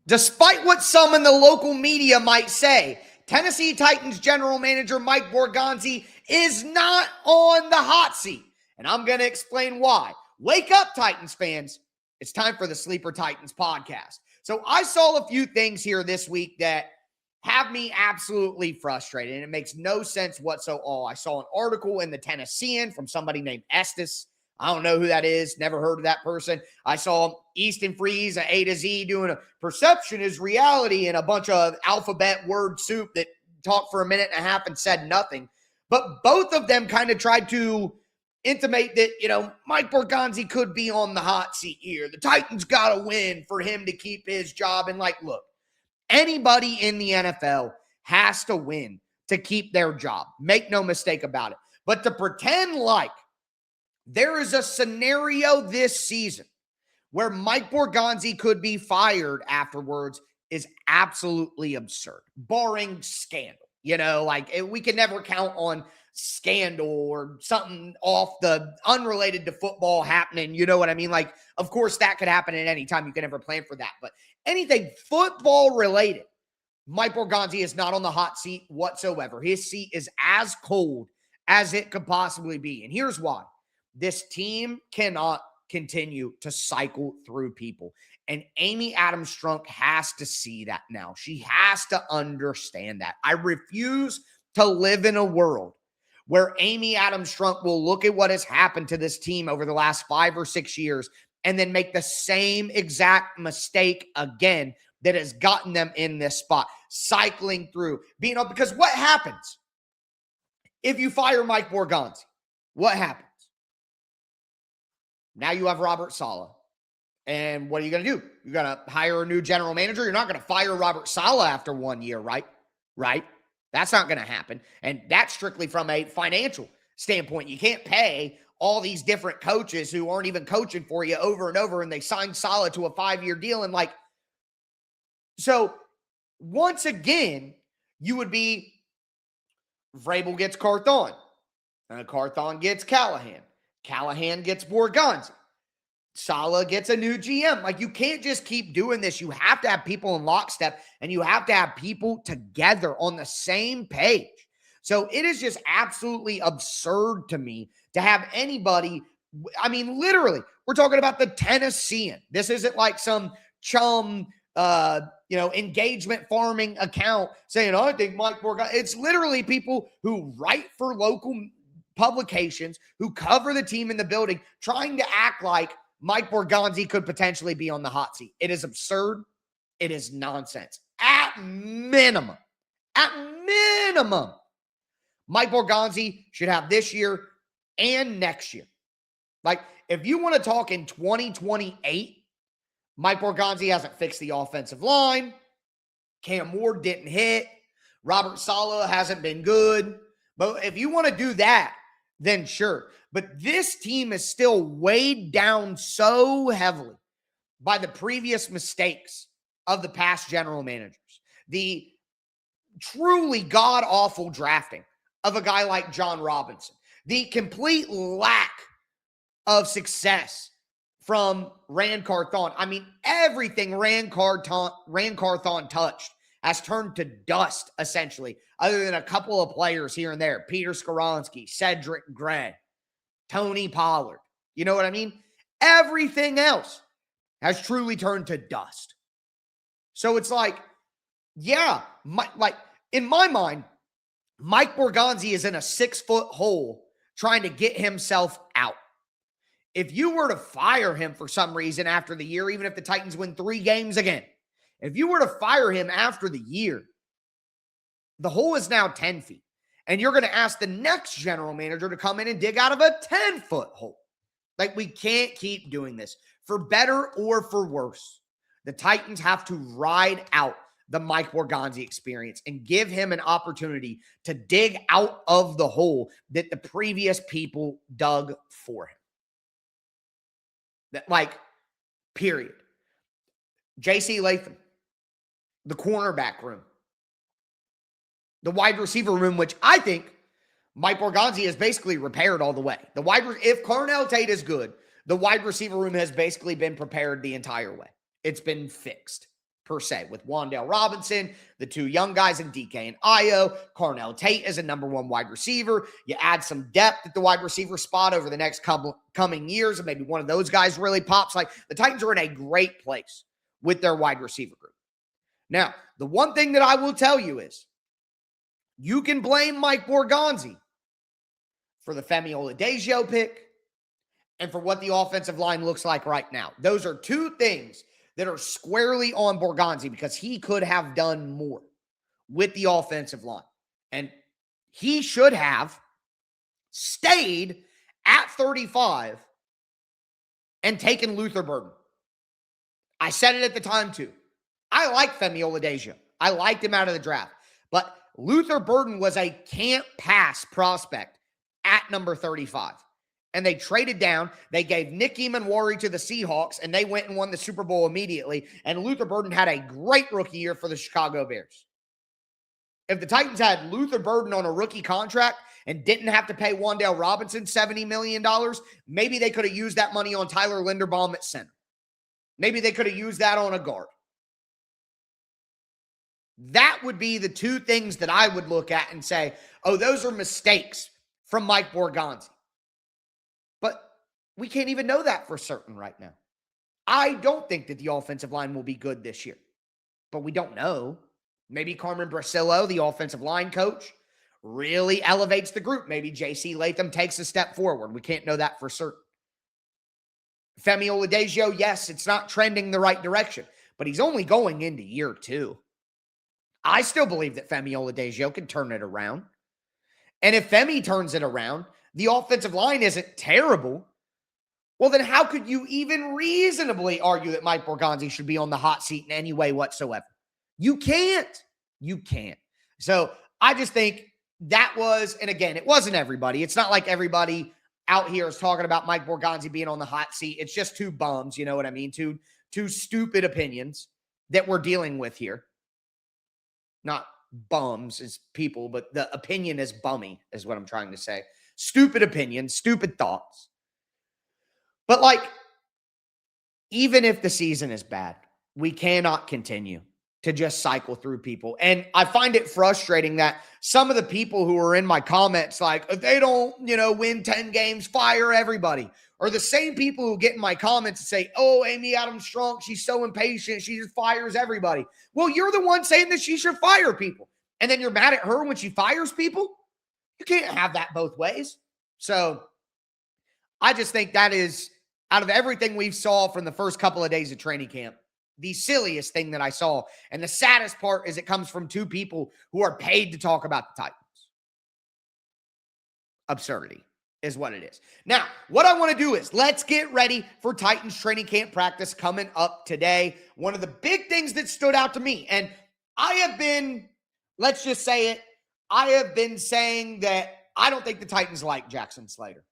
Despite what some in the local media might say, Tennessee Titans general manager Mike Borgonzi is not on the hot seat. And I'm going to explain why. Wake up, Titans fans. It's time for the Sleeper Titans podcast. So I saw a few things here this week that have me absolutely frustrated, and it makes no sense whatsoever. I saw an article in the Tennessean from somebody named Estes. I don't know who that is. Never heard of that person. I saw Easton Freeze at A to Z doing a perception is reality and a bunch of alphabet word soup that talked for a minute and a half and said nothing. But both of them kind of tried to intimate that, Mike Borgonzi could be on the hot seat here. The Titans got to win for him to keep his job. And look, anybody in the NFL has to win to keep their job. Make no mistake about it. But to pretend like there is a scenario this season where Mike Borgonzi could be fired afterwards is absolutely absurd, barring scandal. We can never count on scandal or something off the unrelated to football happening. You know what I mean? Of course, that could happen at any time. You can never plan for that. But anything football related, Mike Borgonzi is not on the hot seat whatsoever. His seat is as cold as it could possibly be. And here's why. This team cannot continue to cycle through people. And Amy Adams Strunk has to see that now. She has to understand that. I refuse to live in a world where Amy Adams Strunk will look at what has happened to this team over the last 5 or 6 years and then make the same exact mistake again that has gotten them in this spot, cycling through. Because what happens if you fire Mike Borgonzi? What happens? Now you have Robert Saleh. And what are you going to do? You're going to hire a new general manager? You're not going to fire Robert Saleh after 1 year, right? Right? That's not going to happen. And that's strictly from a financial standpoint. You can't pay all these different coaches who aren't even coaching for you over and over, and they sign Saleh to a 5-year deal. And so once again, you would be, Vrabel gets Carthon. Carthon gets Callahan. Callahan gets Borgonzi. Saleh gets a new GM. You can't just keep doing this. You have to have people in lockstep, and you have to have people together on the same page. So it is just absolutely absurd to me to have anybody. Literally, we're talking about the Tennessean. This isn't like some chum, engagement farming account saying, I think Mike Borgonzi. It's literally people who write for local publications, who cover the team in the building, trying to act like Mike Borgonzi could potentially be on the hot seat. It is absurd. It is nonsense. At minimum, Mike Borgonzi should have this year and next year. If you want to talk in 2028, Mike Borgonzi hasn't fixed the offensive line. Cam Ward didn't hit. Robert Saleh hasn't been good. But if you want to do that, then sure. But this team is still weighed down so heavily by the previous mistakes of the past general managers. The truly god-awful drafting of a guy like John Robinson. The complete lack of success from Rand Carthon. Everything Rand Carthon touched has turned to dust, essentially, other than a couple of players here and there. Peter Skoronski, Cedric Gray, Tony Pollard. You know what I mean? Everything else has truly turned to dust. So it's in my mind, Mike Borgonzi is in a 6-foot hole trying to get himself out. If you were to fire him for some reason after the year, even if the Titans win 3 games again, if you were to fire him after the year, the hole is now 10 feet. And you're going to ask the next general manager to come in and dig out of a 10-foot hole. We can't keep doing this. For better or for worse, the Titans have to ride out the Mike Borgonzi experience and give him an opportunity to dig out of the hole that the previous people dug for him. Period. J.C. Latham, the cornerback room, the wide receiver room, which I think Mike Borgonzi has basically repaired all the way. If Carnell Tate is good, the wide receiver room has basically been prepared the entire way. It's been fixed, per se, with Wan'Dale Robinson, the two young guys in DK and Io, Carnell Tate as a number one wide receiver. You add some depth at the wide receiver spot over the next coming years, and maybe one of those guys really pops. Like, the Titans are in a great place with their wide receiver group. Now, the one thing that I will tell you is you can blame Mike Borgonzi for the Femi Oladipo pick and for what the offensive line looks like right now. Those are two things that are squarely on Borgonzi because he could have done more with the offensive line. And he should have stayed at 35 and taken Luther Burden. I said it at the time too. I like Femi Oladipo. I liked him out of the draft. But Luther Burden was a can't-pass prospect at number 35. And they traded down. They gave Nick Emanwari to the Seahawks, and they went and won the Super Bowl immediately. And Luther Burden had a great rookie year for the Chicago Bears. If the Titans had Luther Burden on a rookie contract and didn't have to pay Wan'Dale Robinson $70 million, maybe they could have used that money on Tyler Linderbaum at center. Maybe they could have used that on a guard. That would be the two things that I would look at and say, oh, those are mistakes from Mike Borgonzi. But we can't even know that for certain right now. I don't think that the offensive line will be good this year, but we don't know. Maybe Carmen Brasillo, the offensive line coach, really elevates the group. Maybe J.C. Latham takes a step forward. We can't know that for certain. Femi Oladipo, yes, it's not trending the right direction, but he's only going into year 2. I still believe that Femi Oladipo can turn it around. And if Femi turns it around, the offensive line isn't terrible. Well, then how could you even reasonably argue that Mike Borgonzi should be on the hot seat in any way whatsoever? You can't. You can't. So I just think that was, and again, it wasn't everybody. It's not like everybody out here is talking about Mike Borgonzi being on the hot seat. It's just two bums, you know what I mean? Two stupid opinions that we're dealing with here. Not bums as people, but the opinion is bummy is what I'm trying to say. Stupid opinions, stupid thoughts. But like, even if the season is bad, we cannot continue to just cycle through people. And I find it frustrating that some of the people who are in my comments, like, if they don't, win 10 games, fire everybody, are the same people who get in my comments and say, oh, Amy Adams-Strunk, she's so impatient, she just fires everybody. Well, you're the one saying that she should fire people. And then you're mad at her when she fires people? You can't have that both ways. So I just think that is, out of everything we saw from the first couple of days of training camp, the silliest thing that I saw. And the saddest part is it comes from two people who are paid to talk about the Titans. Absurdity is what it is. Now, what I want to do is let's get ready for Titans training camp practice coming up today. One of the big things that stood out to me, and I have been, let's just say it, I have been saying that I don't think the Titans like Jackson Slater.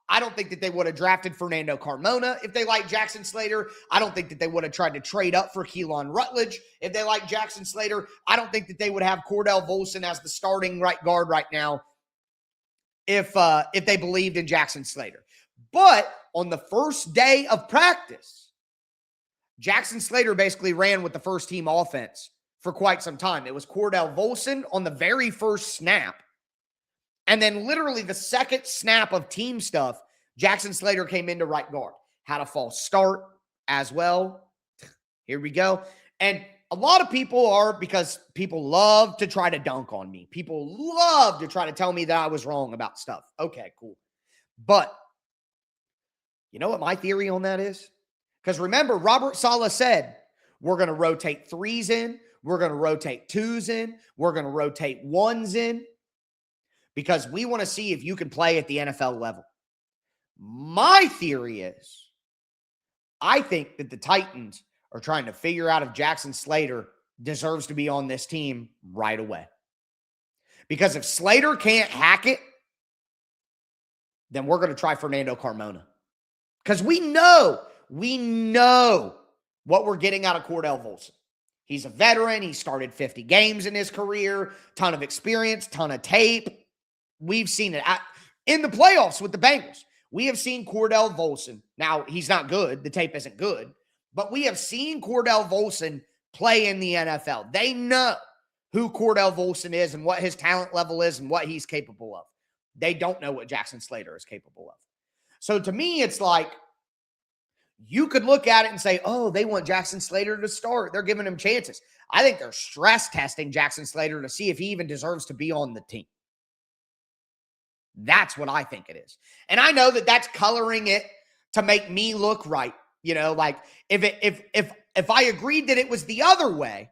I don't think that they would have drafted Fernando Carmona if they liked Jackson Slater. I don't think that they would have tried to trade up for Keelan Rutledge if they liked Jackson Slater. I don't think that they would have Cordell Volson as the starting right guard right now if they believed in Jackson Slater. But on the first day of practice, Jackson Slater basically ran with the first team offense for quite some time. It was Cordell Volson on the very first snap. And then literally the second snap of team stuff, Jackson Slater came into right guard. Had a false start as well. Here we go. And a lot of people are, because people love to try to dunk on me. People love to try to tell me that I was wrong about stuff. Okay, cool. But you know what my theory on that is? Because remember, Robert Saleh said, we're going to rotate 3s in. We're going to rotate 2s in. We're going to rotate 1s in. Because we want to see if you can play at the NFL level. My theory is, I think that the Titans are trying to figure out if Jackson Slater deserves to be on this team right away. Because if Slater can't hack it, then we're going to try Fernando Carmona. Because we know what we're getting out of Cordell Volson. He's a veteran. He started 50 games in his career, ton of experience, ton of tape. We've seen it in the playoffs with the Bengals. We have seen Cordell Volson. Now, he's not good. The tape isn't good. But we have seen Cordell Volson play in the NFL. They know who Cordell Volson is and what his talent level is and what he's capable of. They don't know what Jackson Slater is capable of. So to me, it's like you could look at it and say, oh, they want Jackson Slater to start. They're giving him chances. I think they're stress testing Jackson Slater to see if he even deserves to be on the team. That's what I think it is. And I know that that's coloring it to make me look right. You know, like if I agreed that it was the other way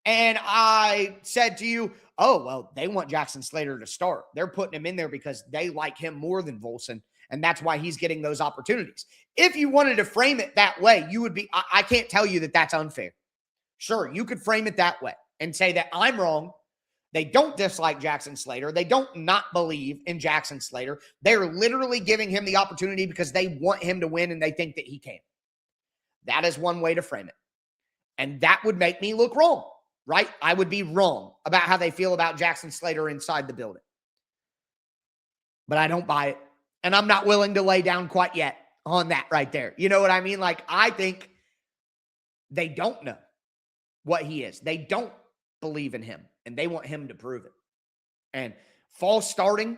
and I said to you, oh, well, they want Jackson Slater to start. They're putting him in there because they like him more than Volson. And that's why he's getting those opportunities. If you wanted to frame it that way, you would be, I can't tell you that that's unfair. Sure, you could frame it that way and say that I'm wrong. They don't dislike Jackson Slater. They don't not believe in Jackson Slater. They're literally giving him the opportunity because they want him to win and they think that he can. That is one way to frame it. And that would make me look wrong, right? I would be wrong about how they feel about Jackson Slater inside the building. But I don't buy it. And I'm not willing to lay down quite yet on that right there. You know what I mean? Like, I think they don't know what he is. They don't believe in him, and they want him to prove it. And false starting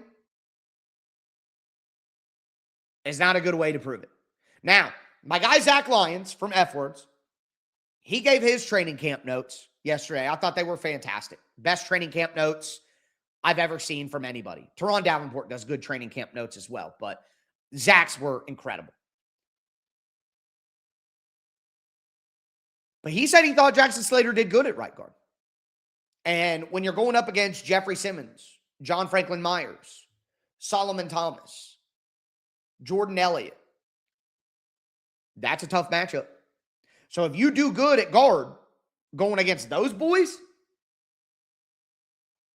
is not a good way to prove it. Now, my guy Zach Lyons from F Words, he gave his training camp notes yesterday. I thought they were fantastic. Best training camp notes I've ever seen from anybody. Teron Davenport does good training camp notes as well, but Zach's were incredible. But he said he thought Jackson Slater did good at right guard. And when you're going up against Jeffrey Simmons, John Franklin Myers, Solomon Thomas, Jordan Elliott, that's a tough matchup. So if you do good at guard going against those boys,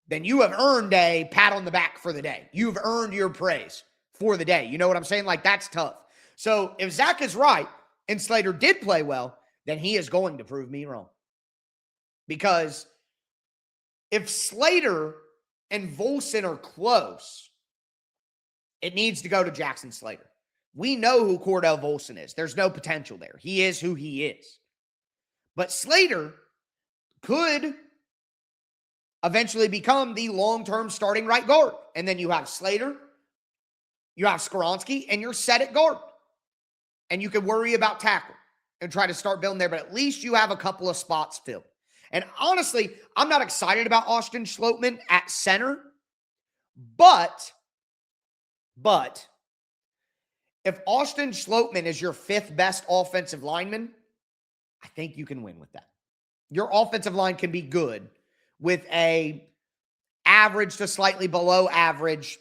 then you have earned a pat on the back for the day. You've earned your praise for the day. You know what I'm saying? Like, that's tough. So if Zach is right and Slater did play well, then he is going to prove me wrong. Because if Slater and Volson are close, it needs to go to Jackson Slater. We know who Cordell Volson is. There's no potential there. He is who he is. But Slater could eventually become the long-term starting right guard. And then you have Slater, you have Skoronski, and you're set at guard. And you can worry about tackle and try to start building there, but at least you have a couple of spots filled. And honestly, I'm not excited about Austin Schlottmann at center, but if Austin Schlottmann is your fifth best offensive lineman, I think you can win with that. Your offensive line can be good with a average to slightly below average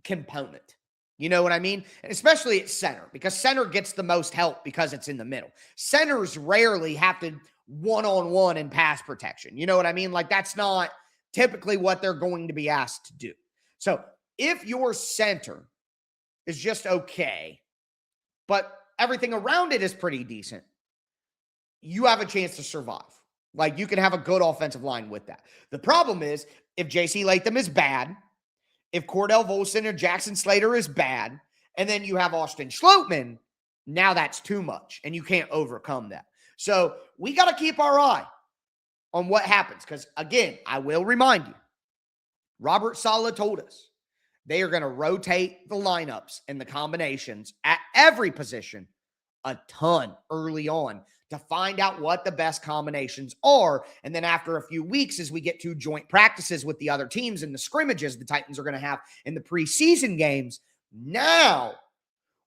component. You know what I mean? And especially at center, because center gets the most help because it's in the middle. Centers rarely have to one-on-one in pass protection. You know what I mean? Like, that's not typically what they're going to be asked to do. So if your center is just okay, but everything around it is pretty decent, you have a chance to survive. Like, you can have a good offensive line with that. The problem is, if J.C. Latham is bad, if Cordell Volson or Jackson Slater is bad, and then you have Austin Schlottmann, now that's too much, and you can't overcome that. So we got to keep our eye on what happens, because, again, I will remind you, Robert Saleh told us they are going to rotate the lineups and the combinations at every position a ton early on to find out what the best combinations are. And then after a few weeks, as we get to joint practices with the other teams and the scrimmages the Titans are going to have in the preseason games, now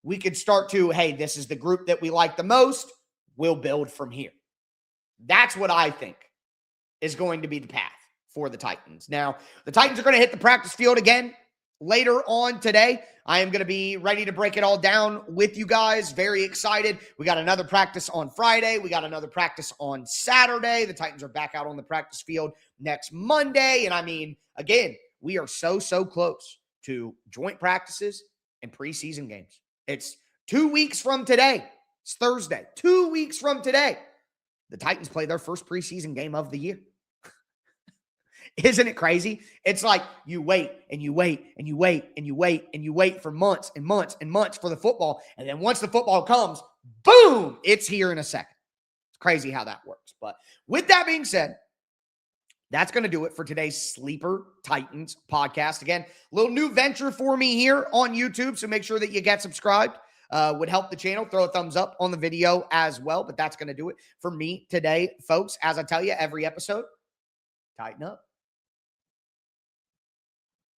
we could start to, hey, this is the group that we like the most. We'll build from here. That's what I think is going to be the path for the Titans. Now, the Titans are going to hit the practice field again later on today. I am going to be ready to break it all down with you guys. Very excited. We got another practice on Friday. We got another practice on Saturday. The Titans are back out on the practice field next Monday. And I mean, again, we are so close to joint practices and preseason games. It's 2 weeks from today. It's Thursday. 2 weeks from today, the Titans play their first preseason game of the year. Isn't it crazy? It's like you wait and you wait and you wait and you wait and you wait for months and months and months for the football. And then once the football comes, boom, it's here in a second. It's Crazy how that works. But with that being said, that's going to do it for today's Sleeper Titans podcast. Again, a little new venture for me here on YouTube, so make sure that you get subscribed. Would help the channel. Throw a thumbs up on the video as well. But that's going to do it for me today, folks. As I tell you every episode, tighten up.